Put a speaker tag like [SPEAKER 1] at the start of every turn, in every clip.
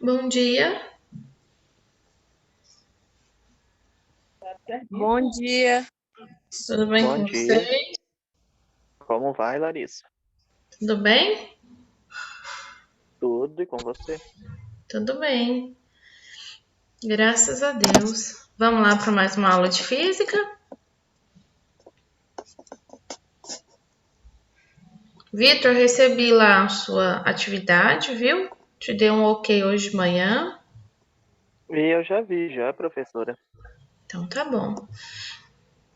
[SPEAKER 1] Bom dia,
[SPEAKER 2] Bom dia,
[SPEAKER 1] tudo bem
[SPEAKER 3] Bom
[SPEAKER 1] com
[SPEAKER 3] dia,
[SPEAKER 1] você?
[SPEAKER 3] como vai, Larissa?
[SPEAKER 1] Tudo bem?
[SPEAKER 3] Tudo e com você?
[SPEAKER 1] Tudo bem, graças a Deus. Vamos lá para mais uma aula de física? Vitor, recebi lá a sua atividade, viu? Te dei um ok hoje de manhã,
[SPEAKER 3] E eu já vi, já, professora.
[SPEAKER 1] então tá bom.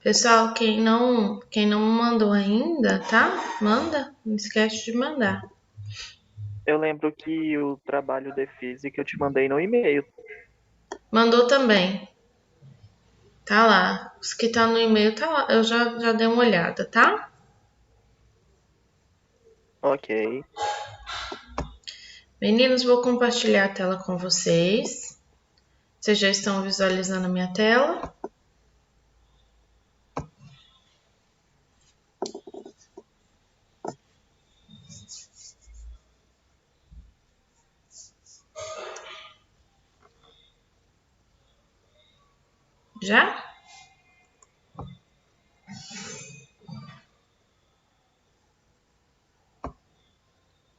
[SPEAKER 1] Pessoal, quem não mandou ainda, tá? Manda, não esquece de mandar.
[SPEAKER 3] Eu lembro que o trabalho de física eu te mandei no e-mail.
[SPEAKER 1] Mandou também, tá lá. Os que tá no e-mail tá lá, eu já dei uma olhada, tá?
[SPEAKER 3] Ok,
[SPEAKER 1] Meninos, vou compartilhar a tela com vocês. Vocês já estão visualizando a minha tela? Já?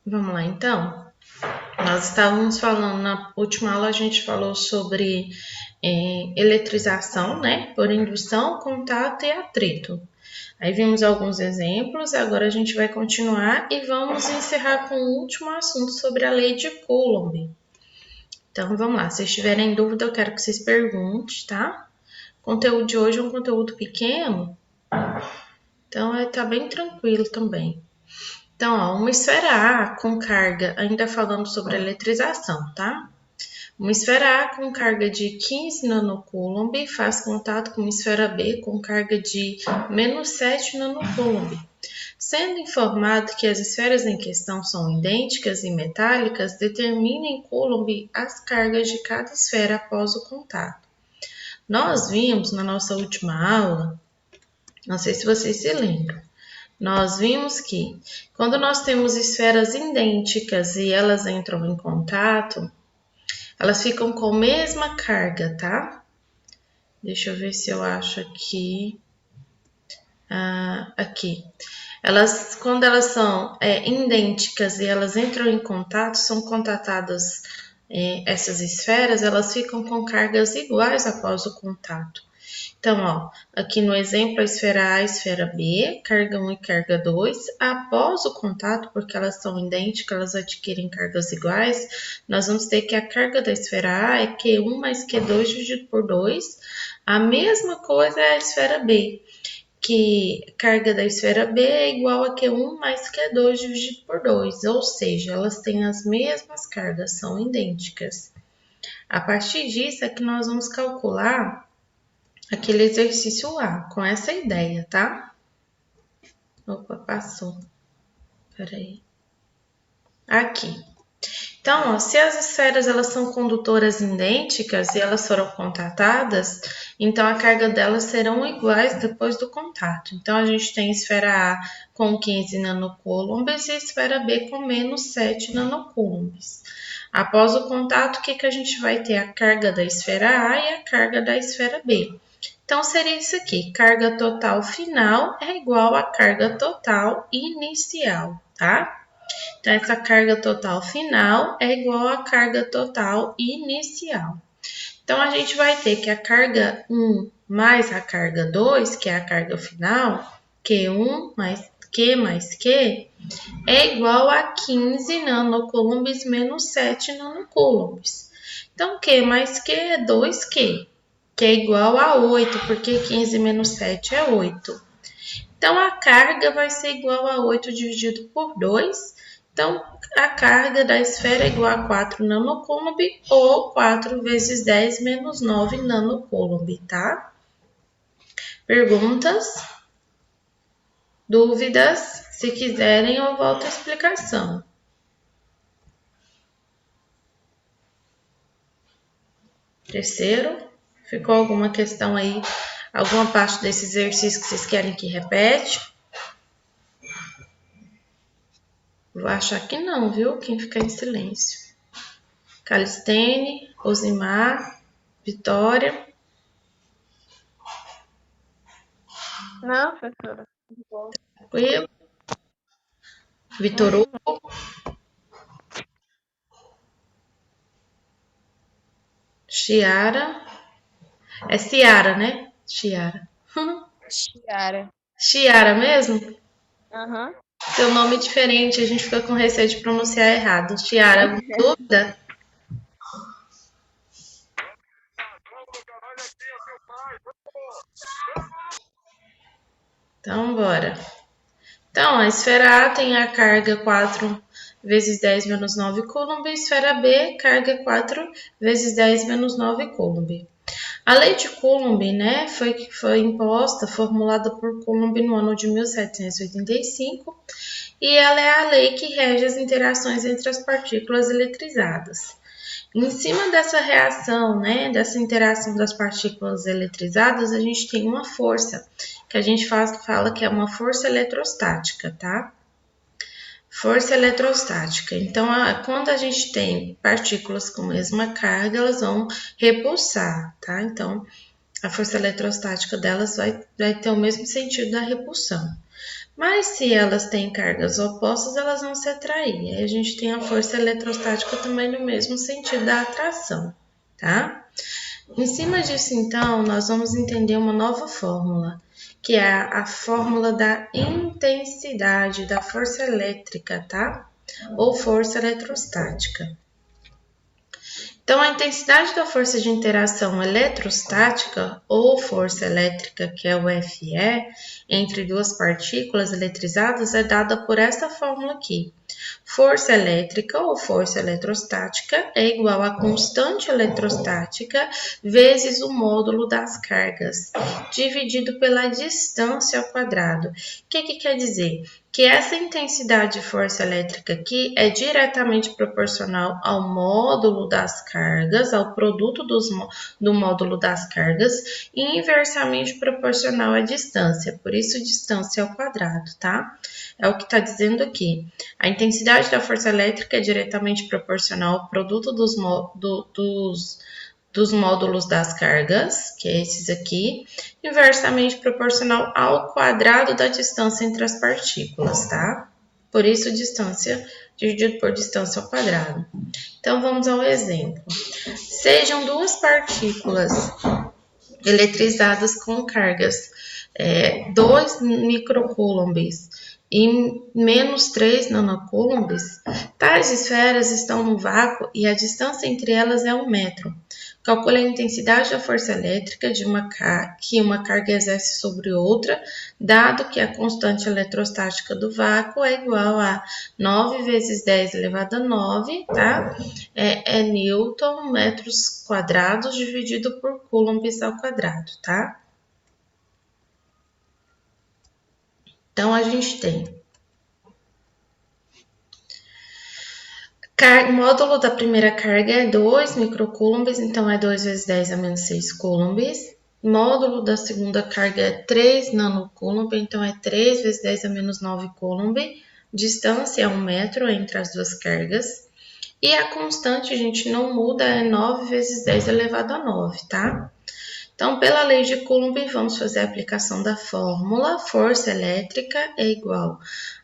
[SPEAKER 1] Vamos lá então. Nós estávamos falando, na última aula a gente falou sobre eletrização, né? Por indução, contato e atrito. Aí vimos alguns exemplos, agora a gente vai continuar e vamos encerrar com o último assunto sobre a lei de Coulomb. Então vamos lá, se vocês tiverem dúvida, eu quero que vocês perguntem, tá? O conteúdo de hoje é um conteúdo pequeno, então tá bem tranquilo também. Então, ó, uma esfera A com carga, ainda falando sobre eletrização, tá? Uma esfera A com carga de 15 nanocoulomb faz contato com uma esfera B com carga de menos 7 nanocoulomb. Sendo informado que as esferas em questão são idênticas e metálicas, determine em coulomb as cargas de cada esfera após o contato. Nós vimos na nossa última aula, não sei se vocês se lembram, nós vimos que quando nós temos esferas idênticas e elas entram em contato, elas ficam com a mesma carga, tá? Deixa eu ver se eu acho aqui. Aqui. Quando elas são idênticas e elas entram em contato, são contatadas essas esferas, elas ficam com cargas iguais após o contato. Então, ó, aqui no exemplo, a esfera A e a esfera B, carga 1 e carga 2, após o contato, porque elas são idênticas, elas adquirem cargas iguais, nós vamos ter que a carga da esfera A é Q1 mais Q2 dividido por 2. A mesma coisa é a esfera B, que a carga da esfera B é igual a Q1 mais Q2 dividido por 2, ou seja, elas têm as mesmas cargas, são idênticas. A partir disso é que nós vamos calcular aquele exercício lá, com essa ideia, tá? Opa, passou. Peraí. Aqui. Então, ó, se as esferas elas são condutoras idênticas e elas foram contatadas, então a carga delas serão iguais depois do contato. Então, a gente tem esfera A com 15 nanocoulombs e esfera B com menos 7 nanocoulombs. Após o contato, o que a gente vai ter? A carga da esfera A e a carga da esfera B. Então, seria isso aqui, carga total final é igual a carga total inicial, tá? Então, essa carga total final é igual à carga total inicial. Então, a gente vai ter que a carga 1 mais a carga 2, que é a carga final, Q1 mais Q, é igual a 15 nanocoulombs menos 7 nanocoulombs. Então, Q mais Q é 2Q, que é igual a 8, porque 15 menos 7 é 8. Então, a carga vai ser igual a 8 dividido por 2. Então, a carga da esfera é igual a 4 nanocoulomb ou 4 vezes 10 menos 9 nanocoulomb, tá? Perguntas? Dúvidas? Se quiserem, eu volto a explicação. Terceiro, ficou alguma questão aí? Alguma parte desse exercício que vocês querem que repete? Vou achar que não, viu? Quem ficar em silêncio. Calistene, Osimar, Vitória.
[SPEAKER 2] Não, professora.
[SPEAKER 1] Tranquilo? Vitor Hugo. Chiara. É Ciara, né? Chiara.
[SPEAKER 2] Chiara.
[SPEAKER 1] Chiara mesmo?
[SPEAKER 2] Aham.
[SPEAKER 1] Seu nome é diferente, a gente fica com receio de pronunciar errado. Chiara, alguma dúvida? Então, bora. Então, a esfera A tem a carga 4 vezes 10 menos 9 coulomb, esfera B, carga 4 vezes 10 menos 9 coulomb. A lei de Coulomb, né, foi imposta, formulada por Coulomb no ano de 1785, e ela é a lei que rege as interações entre as partículas eletrizadas. Em cima dessa reação, né, dessa interação das partículas eletrizadas, a gente tem uma força, que a gente fala que é uma força eletrostática, tá? Força eletrostática. Então, quando a gente tem partículas com a mesma carga, elas vão repulsar, tá? Então, a força eletrostática delas vai ter o mesmo sentido da repulsão. Mas se elas têm cargas opostas, elas vão se atrair. Aí a gente tem a força eletrostática também no mesmo sentido da atração, tá? Em cima disso, então, nós vamos entender uma nova fórmula, que é a fórmula da intensidade da força elétrica, tá? Ou força eletrostática. Então, a intensidade da força de interação eletrostática ou força elétrica, que é o FE, entre duas partículas eletrizadas é dada por esta fórmula aqui. Força elétrica ou força eletrostática é igual a constante eletrostática vezes o módulo das cargas, dividido pela distância ao quadrado. O que quer dizer? Que essa intensidade de força elétrica aqui é diretamente proporcional ao módulo das cargas, ao produto do módulo das cargas, e inversamente proporcional à distância, por isso distância ao quadrado, tá? É o que está dizendo aqui. A intensidade da força elétrica é diretamente proporcional ao produto dos módulos das cargas, que é esses aqui, inversamente proporcional ao quadrado da distância entre as partículas, tá? Por isso, distância dividido por distância ao quadrado. Então, vamos ao exemplo. Sejam duas partículas eletrizadas com cargas 2 microcoulombs e menos 3 nanocoulombs, tais esferas estão no vácuo e a distância entre elas é 1 metro. Calcule a intensidade da força elétrica que uma carga exerce sobre outra, dado que a constante eletrostática do vácuo é igual a 9 vezes 10 elevado a 9, tá? É Newton metros quadrados dividido por coulombs ao quadrado, tá? Então, a gente tem o módulo da primeira carga é 2 microcoulombs, então é 2 vezes 10 a menos 6 coulombs. Módulo da segunda carga é 3 nanocoulomb, então é 3 vezes 10 a menos 9 coulomb. Distância é 1 metro entre as duas cargas. E a constante, a gente não muda, é 9 vezes 10 elevado a 9, tá? Então, pela lei de Coulomb, vamos fazer a aplicação da fórmula. Força elétrica é igual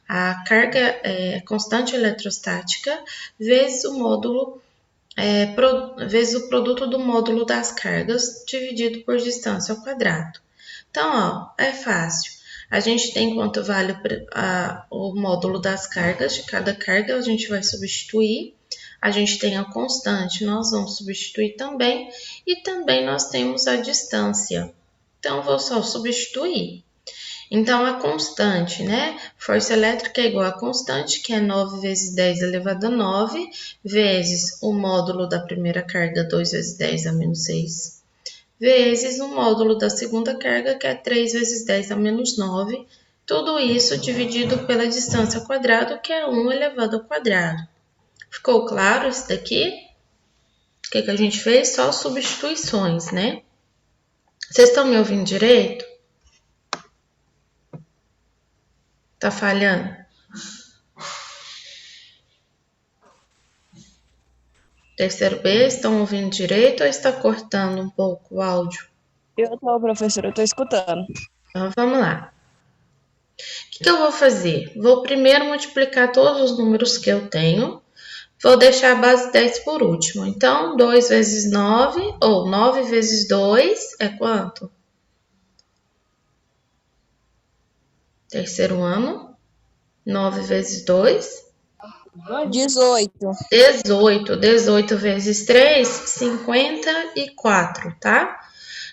[SPEAKER 1] a carga constante eletrostática vezes o módulo, vezes o produto do módulo das cargas dividido por distância ao quadrado. Então, ó, é fácil. A gente tem quanto vale o módulo das cargas de cada carga, a gente vai substituir. A gente tem a constante, nós vamos substituir também. E também nós temos a distância. Então, vou só substituir. Então, a constante, né? Força elétrica é igual a constante, que é 9 vezes 10 elevado a 9, vezes o módulo da primeira carga, 2 vezes 10 a menos 6, vezes o módulo da segunda carga, que é 3 vezes 10 a menos 9. Tudo isso dividido pela distância ao quadrado, que é 1 elevado ao quadrado. Ficou claro isso daqui? O que a gente fez? Só substituições, né? Vocês estão me ouvindo direito? Tá falhando? Terceiro B, estão ouvindo direito ou está cortando um pouco o áudio?
[SPEAKER 2] Eu tô, professora, eu tô escutando.
[SPEAKER 1] Então, vamos lá. O que eu vou fazer? Vou primeiro multiplicar todos os números que eu tenho. Vou deixar a base 10 por último. Então, 2 vezes 9, ou 9 vezes 2 é quanto? Terceiro ano. 9 vezes 2.
[SPEAKER 2] 18.
[SPEAKER 1] 18. 18 vezes 3, 54, tá?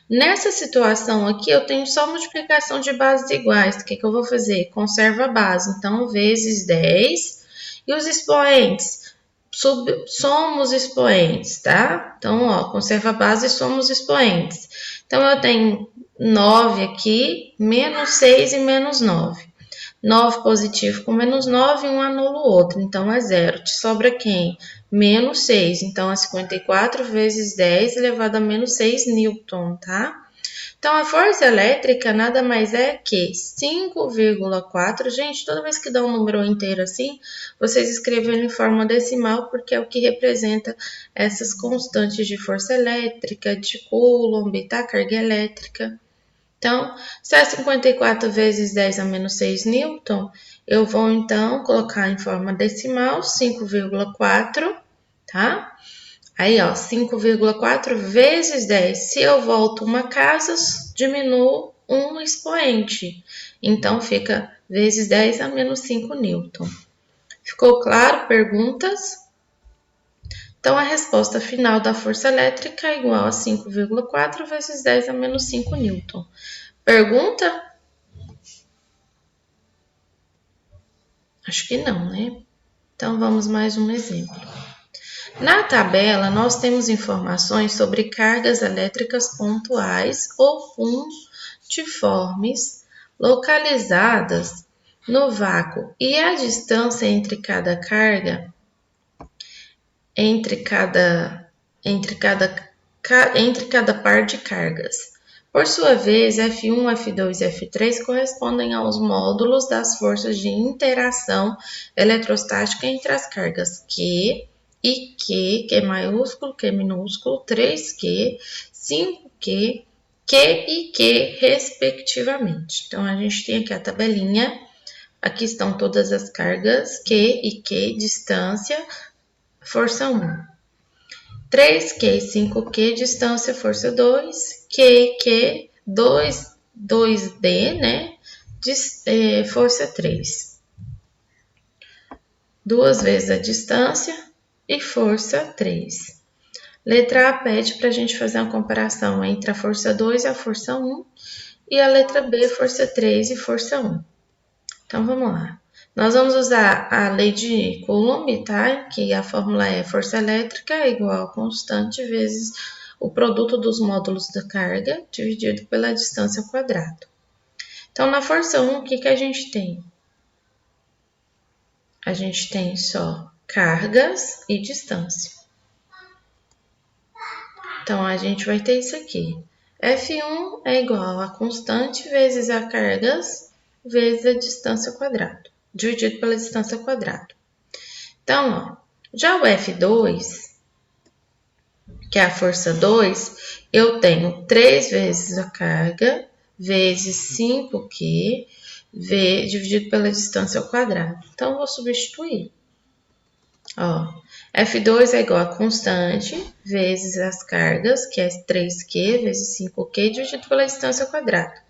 [SPEAKER 1] Nessa situação aqui, eu tenho só multiplicação de bases iguais. O que eu vou fazer? Conserva a base. Então, vezes 10. E os expoentes? Somos expoentes, tá? Então, ó, conserva a base e somos expoentes. Então, eu tenho 9 aqui, menos 6 e menos 9. 9 positivo com menos 9, um anula o outro, então é 0. Te sobra quem? Menos 6, então é 54 vezes 10 elevado a menos 6 newton, tá? Então, a força elétrica nada mais é que 5,4. Gente, toda vez que dá um número inteiro assim, vocês escrevam em forma decimal, porque é o que representa essas constantes de força elétrica, de Coulomb, tá? Carga elétrica. Então, se é 54 vezes 10 a menos 6 newton, eu vou, então, colocar em forma decimal 5,4, tá? Aí, ó, 5,4 vezes 10. Se eu volto uma casa, diminuo um expoente. Então, fica vezes 10 a menos 5 newton. Ficou claro? Perguntas? Então, a resposta final da força elétrica é igual a 5,4 vezes 10 a menos 5 newton. Pergunta? Acho que não, né? Então, vamos mais um exemplo. Na tabela, nós temos informações sobre cargas elétricas pontuais ou pontiformes localizadas no vácuo e a distância entre cada carga, entre cada par de cargas. Por sua vez, F1, F2 e F3 correspondem aos módulos das forças de interação eletrostática entre as cargas Q e Q maiúsculo, Q minúsculo, 3Q, 5Q, Q e Q, respectivamente. Então, a gente tem aqui a tabelinha. Aqui estão todas as cargas Q e Q, distância, força 1. 3Q, 5Q, distância, força 2. Q, 2D, né? Força 3. 2 vezes a distância e força 3. Letra A pede para a gente fazer uma comparação entre a força 2 e a força 1. E a letra B, força 3 e força 1. Então, vamos lá. Nós vamos usar a lei de Coulomb, tá? Que a fórmula é força elétrica é igual a constante vezes o produto dos módulos da carga dividido pela distância ao quadrado. Então, na força 1, o que a gente tem? A gente tem só cargas e distância. Então, a gente vai ter isso aqui. F1 é igual a constante vezes a cargas vezes a distância ao quadrado, dividido pela distância ao quadrado. Então, ó, já o F2, que é a força 2, eu tenho 3 vezes a carga vezes 5Q dividido pela distância ao quadrado. Então, eu vou substituir. Ó, F2 é igual a constante vezes as cargas, que é 3Q vezes 5Q dividido pela distância ao quadrado.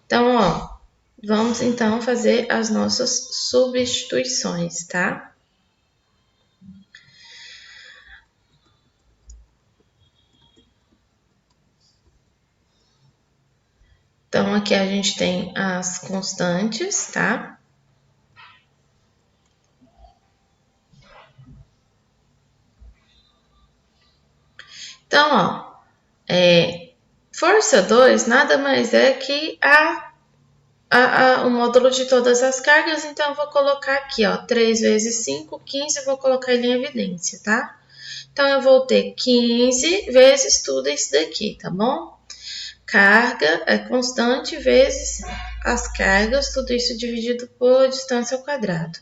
[SPEAKER 1] Então, ó, vamos então fazer as nossas substituições, tá? Então, aqui a gente tem as constantes, tá? Então, ó, força 2 nada mais é que o módulo de todas as cargas, então eu vou colocar aqui, ó, 3 vezes 5, 15, vou colocar ele em evidência, tá? Então, eu vou ter 15 vezes tudo isso daqui, tá bom? carga é constante vezes as cargas, tudo isso dividido por distância ao quadrado.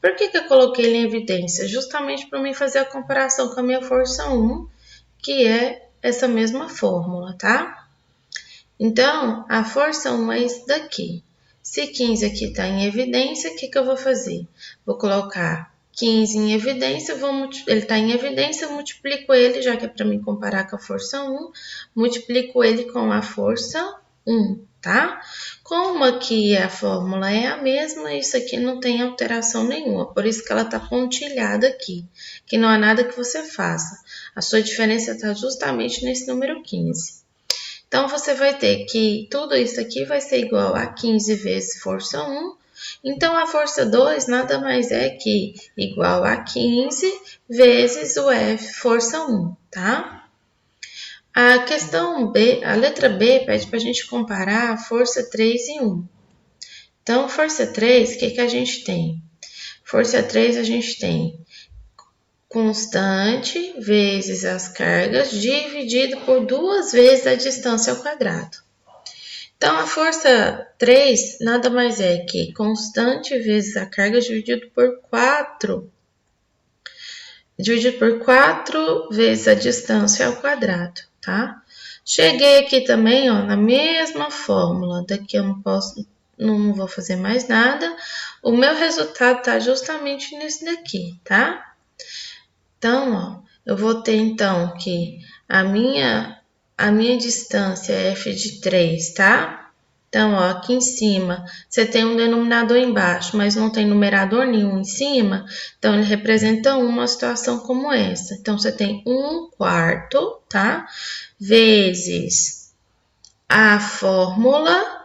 [SPEAKER 1] Por que eu coloquei ele em evidência? Justamente para mim fazer a comparação com a minha força 1, que é essa mesma fórmula, tá? Então, a força 1 é isso daqui. Se 15 aqui está em evidência, o que eu vou fazer? Vou colocar 15 em evidência, ele está em evidência, eu multiplico ele, já que é para mim comparar com a força 1, multiplico ele com a força 1, tá? Como aqui a fórmula é a mesma, isso aqui não tem alteração nenhuma, por isso que ela está pontilhada aqui, que não há nada que você faça. A sua diferença está justamente nesse número 15. Então, você vai ter que tudo isso aqui vai ser igual a 15 vezes força 1. Então, a força 2 nada mais é que igual a 15 vezes o F força 1, tá? A questão B, a letra B pede para a gente comparar a força 3 e 1. Então, força 3, o que a gente tem? Força 3 a gente tem constante vezes as cargas dividido por 2 vezes a distância ao quadrado. Então, a força 3 nada mais é que constante vezes a carga dividido por 4. Dividido por 4 vezes a distância ao quadrado, tá? Cheguei aqui também, ó, na mesma fórmula. Daqui eu não vou fazer mais nada. O meu resultado tá justamente nesse daqui, tá? Então, ó, eu vou ter, então, que a minha distância é f de 3, tá? Então, ó, aqui em cima, você tem um denominador embaixo, mas não tem numerador nenhum em cima. Então, ele representa uma situação como essa. Então, você tem 1/4, tá? Vezes a fórmula,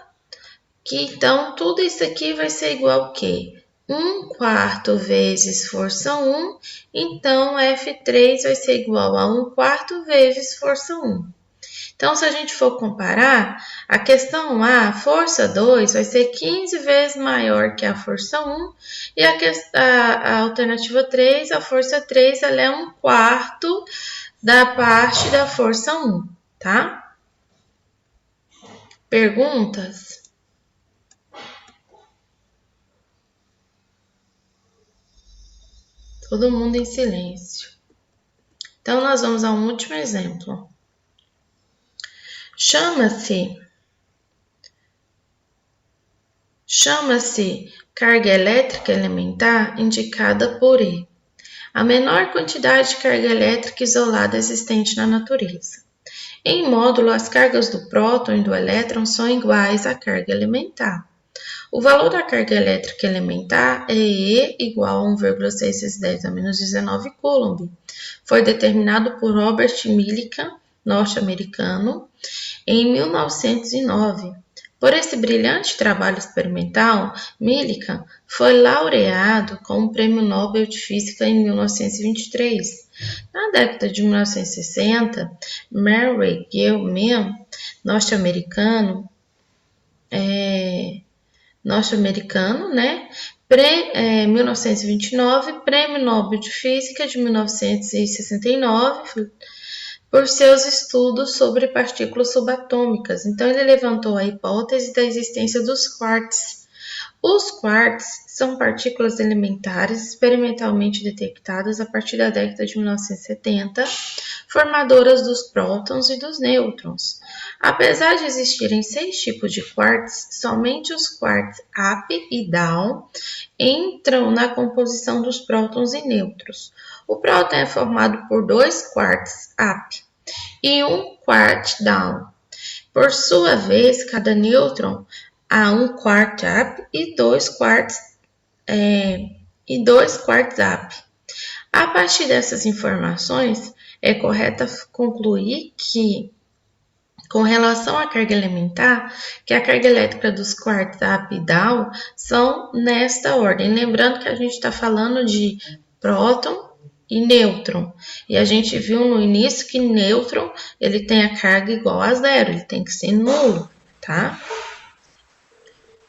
[SPEAKER 1] que, então, tudo isso aqui vai ser igual ao quê? 1/4 vezes força 1, então F3 vai ser igual a 1/4 vezes força 1. Então, se a gente for comparar, a questão A, a força 2, vai ser 15 vezes maior que a força 1, e a alternativa 3, a força 3, ela é 1/4 da parte da força 1, tá? Perguntas? Todo mundo em silêncio. Então, nós vamos a um último exemplo. Chama-se carga elétrica elementar indicada por E, a menor quantidade de carga elétrica isolada existente na natureza. Em módulo, as cargas do próton e do elétron são iguais à carga elementar. O valor da carga elétrica elementar é E igual a 1,610 a menos 19 coulomb. Foi determinado por Robert Millikan, norte-americano, em 1909. Por esse brilhante trabalho experimental, Millikan foi laureado com o Prêmio Nobel de Física em 1923. Na década de 1960, Murray Gell-Mann, norte-americano, né? 1929, Prêmio Nobel de Física de 1969, por seus estudos sobre partículas subatômicas. Então, ele levantou a hipótese da existência dos quarks. Os quarks são partículas elementares experimentalmente detectadas a partir da década de 1970, formadoras dos prótons e dos nêutrons. Apesar de existirem 6 tipos de quarks, somente os quarks up e down entram na composição dos prótons e nêutrons. O próton é formado por 2 quarks up e 1 quark down. Por sua vez, cada nêutron há 1 quark up e 2 quarks up. A partir dessas informações, é correto concluir que, com relação à carga elementar, que a carga elétrica dos quarks up e down são nesta ordem. Lembrando que a gente está falando de próton e nêutron. E a gente viu no início que nêutron ele tem a carga igual a 0, ele tem que ser nulo, tá?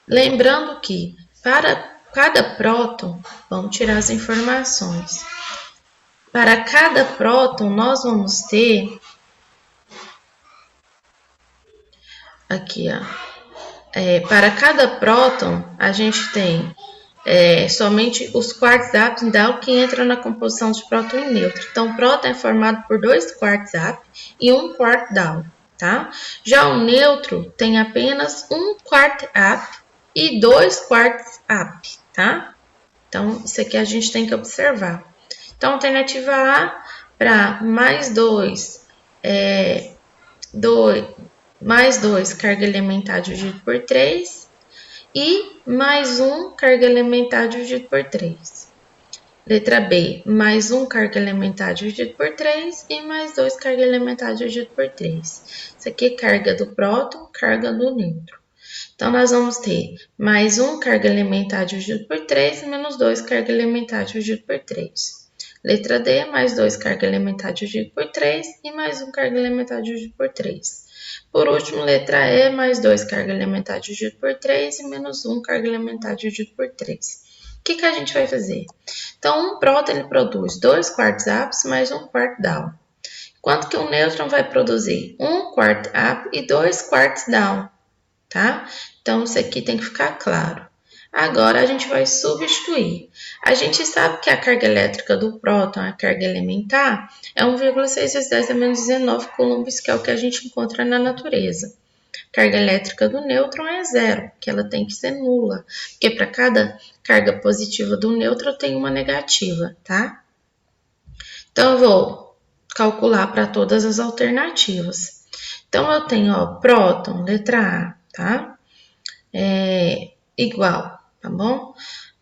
[SPEAKER 1] Lembrando que para cada próton, vamos tirar as informações. Para cada próton, nós vamos ter aqui, ó. Para cada próton, a gente tem somente os quartos apps que entram na composição de próton e nêutron. Então, o próton é formado por 2 quartos up e 1 quarto down, tá? Já o nêutron tem apenas 1 quarto up e 2 quartos up, tá? Então, isso aqui a gente tem que observar. Então, alternativa A, para mais 2, mais 2 carga elementar dividido por 3 e mais 1 carga elementar dividido por 3. Letra B, mais 1 carga elementar dividido por 3 e mais 2 carga elementar dividido por 3. Isso aqui é carga do próton, carga do nêutron. Então, nós vamos ter mais 1 carga elementar dividido por 3 e menos 2 carga elementar dividido por 3. Letra D, mais 2 carga elementar dividido por 3 e mais 1 carga elementar dividido por 3. Por último, letra E, mais 2 carga elementar dividido por 3 e menos 1 carga elementar dividido por 3. O que a gente vai fazer? Então, um próton ele produz 2 quartos ups mais 1 quarto down. Quanto que o nêutron vai produzir? 1 quarto up e 2 quartos down, tá? Então, isso aqui tem que ficar claro. Agora, a gente vai substituir. A gente sabe que a carga elétrica do próton, a carga elementar, é 1,6 vezes 10 a menos 19 coulombs, que é o que a gente encontra na natureza. A carga elétrica do nêutron é 0, que ela tem que ser nula, porque para cada carga positiva do nêutron tem uma negativa, tá? Então, eu vou calcular para todas as alternativas. Então, eu tenho, ó, próton, letra A, tá? Igual, tá bom?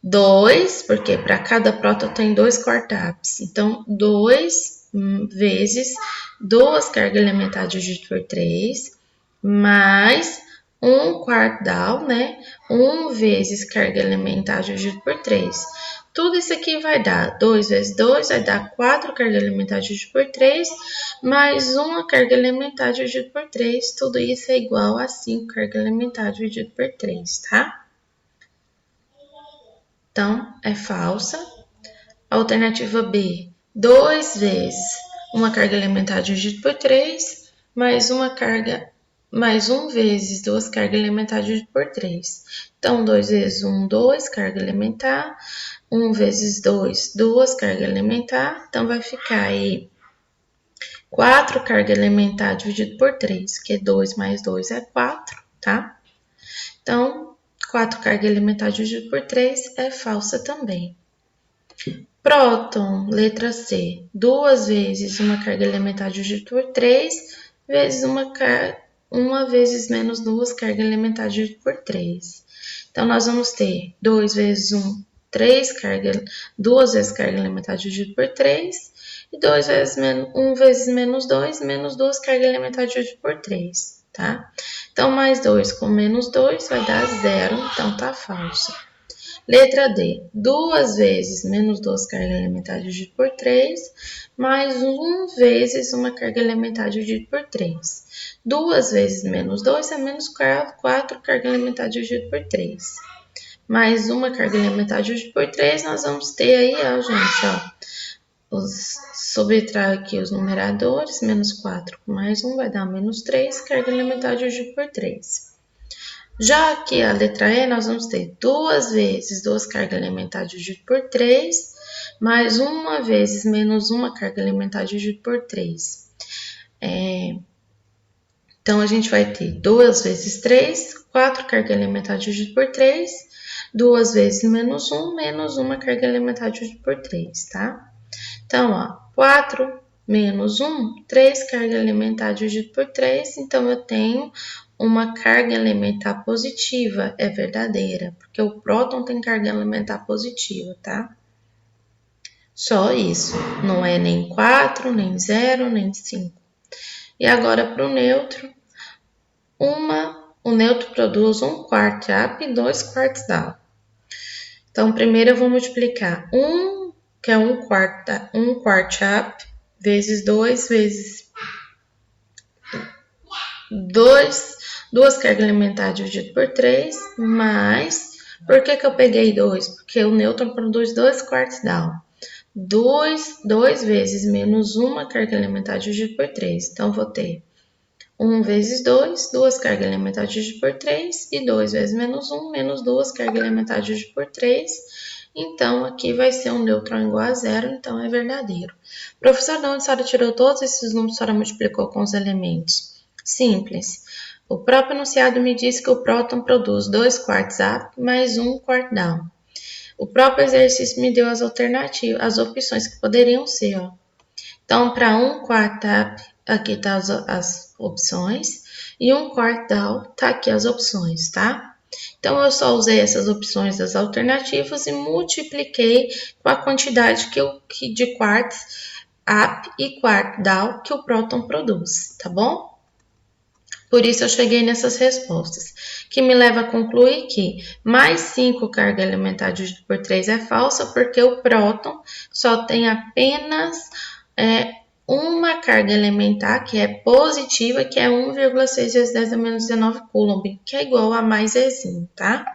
[SPEAKER 1] 2, porque para cada próton tem 2 quartos. Então, 2 vezes 2 carga elementar dividido por 3, mais 1 quarto down, né? 1 vezes carga elementar dividido por 3. Tudo isso aqui vai dar 2 vezes 2, vai dar 4 carga elementar dividido por 3, mais 1 carga elementar dividido por 3. Tudo isso é igual a 5 carga elementar dividido por 3, tá? Então, é falsa. Alternativa B, 2 vezes uma carga elementar dividido por 3, mais 1 vezes 2 carga elementar dividido por 3. Então, 2 vezes 1, 2 carga elementar, 1 vezes 2, 2 carga elementar. Então, vai ficar aí 4 carga elementar dividido por 3, que 2 mais 2 é 4, tá? Então, 4 carga elementar dividido por 3 é falsa também. Próton, letra C, 2 vezes uma carga elementar dividido por 3, vezes 1 vezes menos 2 carga elementar dividido por 3. Então, nós vamos ter 2 vezes 1, 2 vezes carga elementar dividido por 3, e 1 vezes menos 2 carga elementar dividido por 3, tá? Então, mais 2 com menos 2 vai dar 0, então tá falso. Letra D, 2 vezes menos 2 carga elementar dividido por 3, mais 1 vezes uma carga elementar dividido por 3. 2 vezes menos 2 é menos 4 carga elementar dividido por 3. Mais uma carga elementar dividido por 3, nós vamos ter aí, ó, gente, ó, subtrair aqui os numeradores, menos 4 com mais 1 vai dar menos 3, carga elementar dividido por 3. Já aqui a letra E, nós vamos ter 2 vezes 2 carga elementar dividido por 3, mais 1 vezes menos 1 carga elementar dividido por 3. Então, a gente vai ter 2 vezes 3, 4 carga elementar dividido por 3, 2 vezes menos 1, menos 1 carga elementar dividido por 3, tá? Então, ó, 4 menos 1, 3 carga elementar dividido por 3, então eu tenho uma carga elementar positiva, é verdadeira, porque o próton tem carga elementar positiva, tá? Só isso, não é nem 4, nem 0, nem 5. E agora para o nêutron, o nêutron produz 1 quarto up e 2 quartos down. Então, primeiro eu vou multiplicar 1, que é 1 quarto up, vezes 2 vezes 2 carga elementar dividido por 3, mais... Por que eu peguei 2? Porque o nêutron produz 2 quartos down. 2 vezes menos 1 carga elementar dividido por 3. Então, vou ter 1 vezes 2, 2 carga elementar dividido por 3, e 2 vezes menos 1, menos 2 carga elementar dividido por 3. Então, aqui vai ser um nêutron igual a zero, então é verdadeiro. Professor, de onde a senhora tirou todos esses números, a senhora multiplicou com os elementos? Simples. O próprio enunciado me diz que o próton produz 2 quartos up mais 1 quarto down. O próprio exercício me deu as alternativas, as opções que poderiam ser, ó. Então, para 1 quarto up, aqui tá as opções, e 1 quarto down, tá aqui as opções, tá? Então, eu só usei essas opções das alternativas e multipliquei com a quantidade de quartos up e quarto down que o próton produz, tá bom? Por isso, eu cheguei nessas respostas, que me leva a concluir que mais 5 carga elementar dividido por 3 é falsa, porque o próton só tem apenas uma carga elementar, que é positiva, que é 1,6 vezes 10 a menos 19 coulomb, que é igual a mais Ezinho, tá?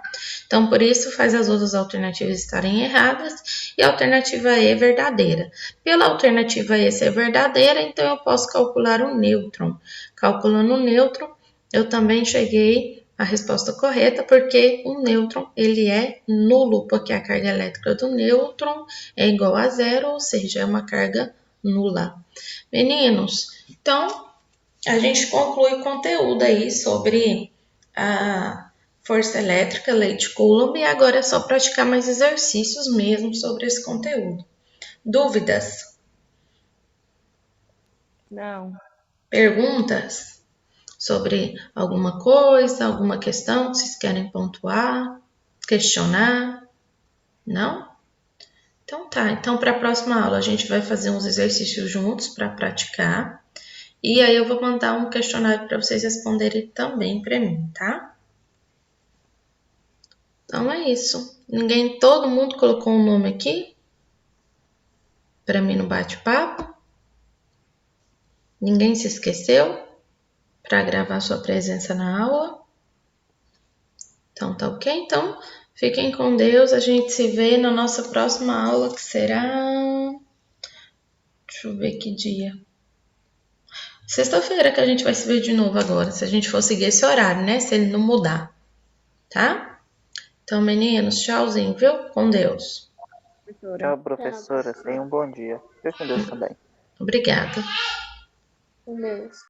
[SPEAKER 1] Então, por isso, faz as outras alternativas estarem erradas e a alternativa E verdadeira. Pela alternativa E ser verdadeira, então eu posso calcular o nêutron. Calculando o nêutron, eu também cheguei à resposta correta, porque o nêutron ele é nulo, porque a carga elétrica do nêutron é igual a zero, ou seja, é uma carga nula. Meninos, então a gente conclui o conteúdo aí sobre a força elétrica, lei de Coulomb, e agora é só praticar mais exercícios mesmo sobre esse conteúdo. Dúvidas?
[SPEAKER 2] Não.
[SPEAKER 1] Perguntas sobre alguma coisa, alguma questão que vocês querem pontuar, questionar? Não? Então tá, então para a próxima aula a gente vai fazer uns exercícios juntos para praticar. E aí eu vou mandar um questionário para vocês responderem também para mim, tá? Então é isso. Todo mundo colocou um nome aqui para mim no bate-papo? Ninguém se esqueceu para gravar sua presença na aula? Então tá ok? Então fiquem com Deus. A gente se vê na nossa próxima aula, que será... Deixa eu ver que dia. Sexta-feira que a gente vai se ver de novo agora, se a gente for seguir esse horário, né? Se ele não mudar, tá? Então, meninos, tchauzinho, viu? Com Deus.
[SPEAKER 3] Tchau, professora. Tenha um bom dia. Fique com Deus também.
[SPEAKER 1] Obrigada.
[SPEAKER 2] Com Deus.